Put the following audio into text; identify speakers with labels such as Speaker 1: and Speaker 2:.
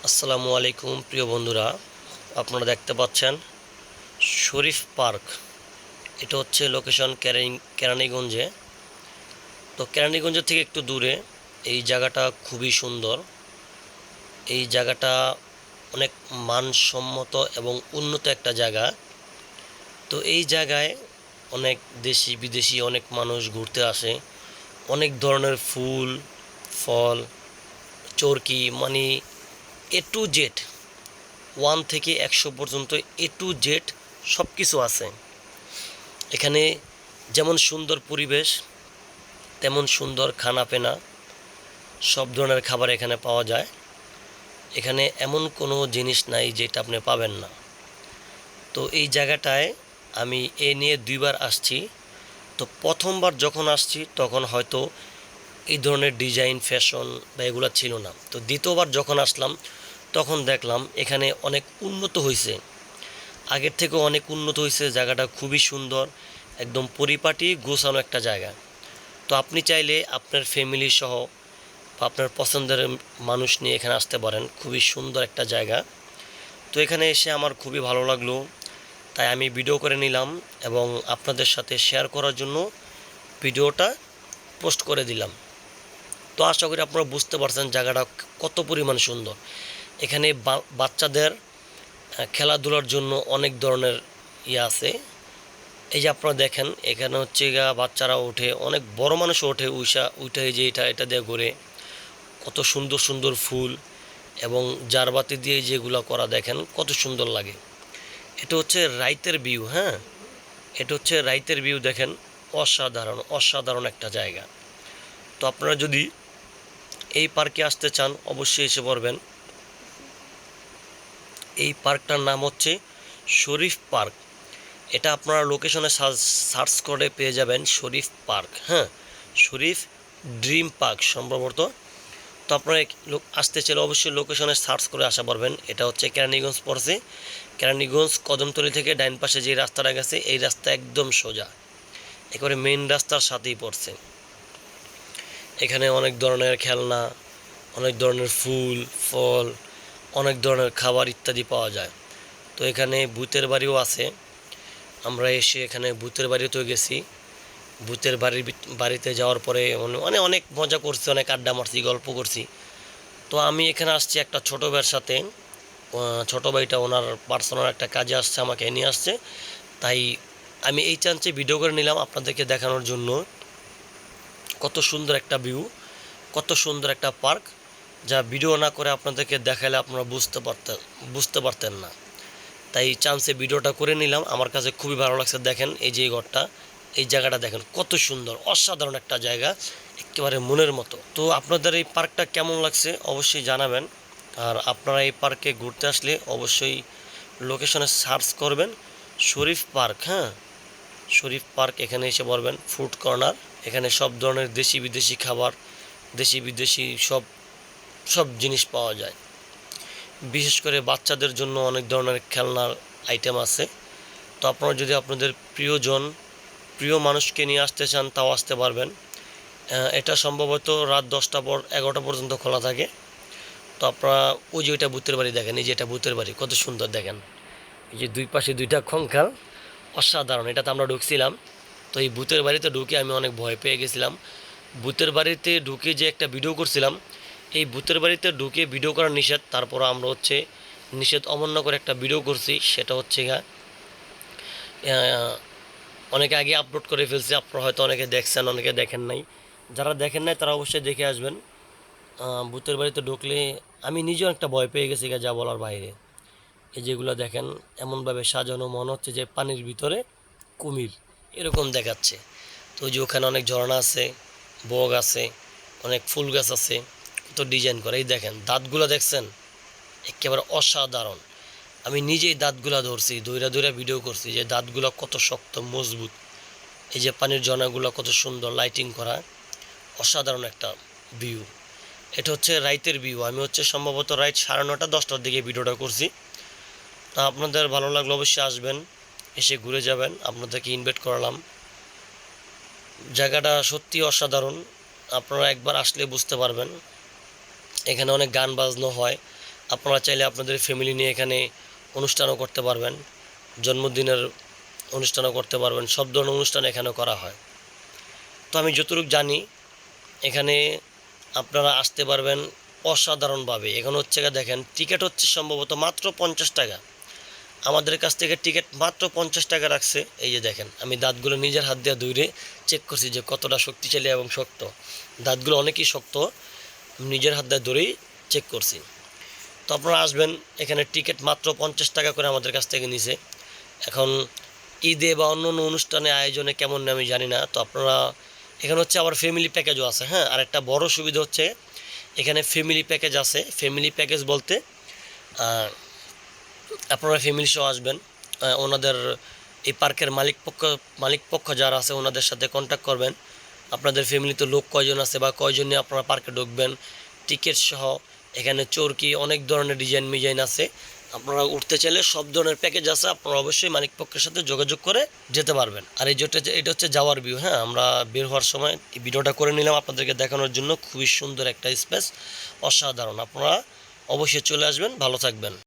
Speaker 1: আসসালামু আলাইকুম প্রিয় বন্ধুরা, আপনারা দেখতে পাচ্ছেন শরীফ পার্ক। এটা হচ্ছে লোকেশন কেরানীগঞ্জে। তো কেরানীগঞ্জের থেকে একটু দূরে এই জায়গাটা খুবই সুন্দর। এই জায়গাটা অনেক মানসম্মত এবং উন্নত একটা জায়গা। তো এই জায়গায় অনেক দেশি বিদেশি অনেক মানুষ ঘুরতে আসে। অনেক ধরনের ফুল, ফল, চরকি, মানে A to Z, 1 থেকে 100 পর্যন্ত A to Z সব কিছু আছে এখানে। যেমন সুন্দর পরিবেশ, তেমন সুন্দর খানাপেনা, সব ধরনের খাবার এখানে পাওয়া যায়। এখানে এমন কোনো জিনিস নাই যেটা আপনি পাবেন না। তো এই জায়গাটায় আমি এ নিয়ে 2বার আসছি। তো প্রথমবার যখন আসছি তখন হয়তো এই ধরনের ডিজাইন, ফ্যাশন বা এগুলো ছিল না। তো দ্বিতীয়বার যখন আসলাম তখন দেখলাম এখানে অনেক উন্নত হয়েছে, আগের থেকেও অনেক উন্নত হয়েছে। জায়গাটা খুবই সুন্দর, একদম পরিপাটি গোছানো একটা জায়গা। তো আপনি চাইলে আপনার ফ্যামিলি সহ বা আপনার পছন্দের মানুষ নিয়ে এখানে আসতে পারেন। খুবই সুন্দর একটা জায়গা। তো এখানে এসে আমার খুবই ভালো লাগলো, তাই আমি ভিডিও করে নিলাম এবং আপনাদের সাথে শেয়ার করার জন্য ভিডিওটা পোস্ট করে দিলাম। তো আশা করি আপনারা বুঝতে পারছেন জায়গাটা কত পরিমাণ সুন্দর। এখানে বাচ্চাদের খেলাধুলার জন্য অনেক ধরনের আছে। এই যে আপনারা দেখেন এখানে হচ্ছে বাচ্চারা ওঠে, অনেক বড় মানুষও ওঠে, উঠে যে এটা দিয়ে ঘুরে। কত সুন্দর সুন্দর ফুল এবং জারবাতি দিয়ে যেগুলো করা, দেখেন কত সুন্দর লাগে। এটা হচ্ছে রাইতের ভিউ। হ্যাঁ, এটা হচ্ছে রাইতের ভিউ, দেখেন অসাধারণ অসাধারণ একটা জায়গা। তো আপনারা যদি এই পার্কে আসতে চান অবশ্যই এসে পড়বেন। এই পার্কটার নাম হচ্ছে শরীফ পার্ক। এটা আপনারা লোকেশনে সার্চ করে পেয়ে যাবেন শরীফ পার্ক। হ্যাঁ, শরীফ ড্রিম পার্ক সম্ভবত। তো আপনারা আসতে চাইলে অবশ্যই লোকেশনে সার্চ করে আসা পারবেন। এটা হচ্ছে কেরানীগঞ্জ পড়ছে। কেরানীগঞ্জ কদমতলী থেকে ডাইন পাশে যে রাস্তাটা গেছে এই রাস্তা একদম সোজা, একেবারে মেইন রাস্তার সাথেই পড়ছে। এখানে অনেক ধরনের খেলনা, অনেক ধরনের ফুল, ফল, অনেক ধরনের খাবার ইত্যাদি পাওয়া যায়। তো এখানে ভূতের বাড়িও আছে। আমরা এসে এখানে ভূতের বাড়িতেও গেছি। ভূতের বাড়িতে যাওয়ার পরে মানে অনেক মজা করছি, অনেক আড্ডা মারছি, গল্প করছি। তো আমি এখানে আসছি একটা ছোটো ভাইয়ের সাথে। ছোটো ভাইটা ওনার পার্সোনাল একটা কাজে আসছে, আমাকে নিয়ে আসছে। তাই আমি এই চান্সে ভিডিও করে নিলাম আপনাদেরকে দেখানোর জন্য। কত সুন্দর একটা ভিউ, কত সুন্দর একটা পার্ক, যা ভিডিও না করে আপনাদেরকে দেখালে আপনারা বুঝতে পারতেন না। তাই চান্সে ভিডিওটা করে নিলাম। আমার কাছে খুবই ভালো লাগছে। দেখেন এই যে ঘরটা, এই জায়গাটা দেখেন কত সুন্দর, অসাধারণ একটা জায়গা, একেবারে মনের মতো। তো আপনাদের এই পার্কটা কেমন লাগছে অবশ্যই জানাবেন। আর আপনারা এই পার্কে ঘুরতে আসলে অবশ্যই লোকেশনে সার্চ করবেন শরীফ পার্ক। হ্যাঁ, শরীফ পার্ক, এখানে এসে পড়বেন ফুড কর্নার। এখানে সব ধরনের দেশি বিদেশি খাবার, দেশি বিদেশি সব সব জিনিস পাওয়া যায়। বিশেষ করে বাচ্চাদের জন্য অনেক ধরনের খেলনার আইটেম আছে। তো আপনারা যদি আপনাদের প্রিয় মানুষকে নিয়ে আসতে চান তাও আসতে পারবেন। এটা সম্ভবত রাত 10টা 11টা পর্যন্ত খোলা থাকে। তো আপনারা ওই যে ওইটা ভূতের বাড়ি দেখেন, এই যে এটা ভূতের বাড়ি, কত সুন্দর দেখেন। এই যে দুই পাশে দুইটা কঙ্কাল, অসাধারণ। এটাতে আমরা ঢুকছিলাম। তো এই ভূতের বাড়িতে ঢুকে আমি অনেক ভয় পেয়ে গেছিলাম। ভূতের বাড়িতে ঢুকে যে একটা ভিডিও করছিলাম, এই ভূতের বাড়িতে ঢুকে ভিডিও করা নিষেধ। তারপর আমরা হচ্ছে নিষেধ অমান্য করে একটা ভিডিও করছি। সেটা হচ্ছে অনেকে আগে আপলোড করে ফেলছি। আপনারা হয়তো অনেকে দেখছেন, অনেকে দেখেন নাই। যারা দেখেন নাই তারা অবশ্যই দেখে আসবেন। ভূতের বাড়িতে ঢুকলে আমি নিজেও একটা ভয় পেয়ে গেছি, যা বলার বাইরে। এই যেগুলো দেখেন এমনভাবে সাজানো, মনে হচ্ছে যে পানির ভিতরে কুমির এরকম দেখাচ্ছে। তো যে ওখানে অনেক ঝর্ণা আছে, বগ আছে, অনেক ফুল গাছ আছে, কত ডিজাইন করে। এই দেখেন দাঁতগুলো দেখছেন, একেবারে অসাধারণ। আমি নিজেই দাঁতগুলা ধরছি, দইরা দইরা ভিডিও করছি যে দাঁতগুলো কত শক্ত মজবুত। এই যে পানির ঝর্ণাগুলো কত সুন্দর লাইটিং করা, অসাধারণ একটা ভিউ। এটা হচ্ছে রাইতের ভিউ। আমি হচ্ছে সম্ভবত রাইট 9:30 10টার দিকে ভিডিওটা করছি। তা আপনাদের ভালো লাগলে অবশ্যই আসবেন, এসে ঘুরে যাবেন। আপনাদেরকে ইনভাইট করলাম। জায়গাটা সত্যি অসাধারণ, আপনারা একবার আসলে বুঝতে পারবেন। এখানে অনেক গান বাজনো হয়, আপনারা চাইলে আপনাদের ফ্যামিলি নিয়ে এখানে অনুষ্ঠানও করতে পারবেন, জন্মদিনের অনুষ্ঠানও করতে পারবেন, সব ধরনের অনুষ্ঠান এখানে করা হয়। তো আমি যতটুকু জানি এখানে আপনারা আসতে পারবেন অসাধারণভাবে। এখন হচ্ছে দেখেন, টিকিট হচ্ছে সম্ভবত মাত্র 50 টাকা। আমাদের কাছ থেকে টিকিট মাত্র 50 টাকা রাখছে। এই যে দেখেন, আমি দাঁতগুলো নিজের হাত দিয়ে ধুইরে চেক করছি যে কতটা শক্তিশালী এবং শক্ত। দাঁতগুলো অনেকই শক্ত, নিজের হাত দিয়ে ধরেই চেক করছি। তো আপনারা আসবেন, এখানে টিকিট মাত্র 50 টাকা করে আমাদের কাছ থেকে নিছে। এখন ঈদে বা অন্য অন্য অনুষ্ঠানে আয়োজনে কেমন আমি জানি না। তো আপনারা এখানে হচ্ছে আবার ফ্যামিলি প্যাকেজও আছে। হ্যাঁ, আর একটা বড় সুবিধা হচ্ছে এখানে ফ্যামিলি প্যাকেজ আছে। ফ্যামিলি প্যাকেজ বলতে আপনারা ফ্যামিলি সহ আসবেন, ওনাদের এই পার্কের মালিক পক্ষ যারা আছে ওনাদের সাথে কন্ট্যাক্ট করবেন। আপনাদের ফ্যামিলিতে লোক কয়জন আছে বা কয়জন নিয়ে আপনারা পার্কে ঢুকবেন, টিকিট সহ। এখানে চরকি অনেক ধরনের ডিজাইন আছে। আপনারা উঠতে চাইলে সব ধরনের প্যাকেজ আছে। আপনারা অবশ্যই মালিক পক্ষের সাথে যোগাযোগ করে যেতে পারবেন। আর এটা হচ্ছে যাওয়ার ভিউ। হ্যাঁ, আমরা বের হওয়ার সময় এই ভিডিওটা করে নিলাম আপনাদেরকে দেখানোর জন্য। খুবই সুন্দর একটা স্পেস, অসাধারণ। আপনারা অবশ্যই চলে আসবেন, ভালো থাকবেন।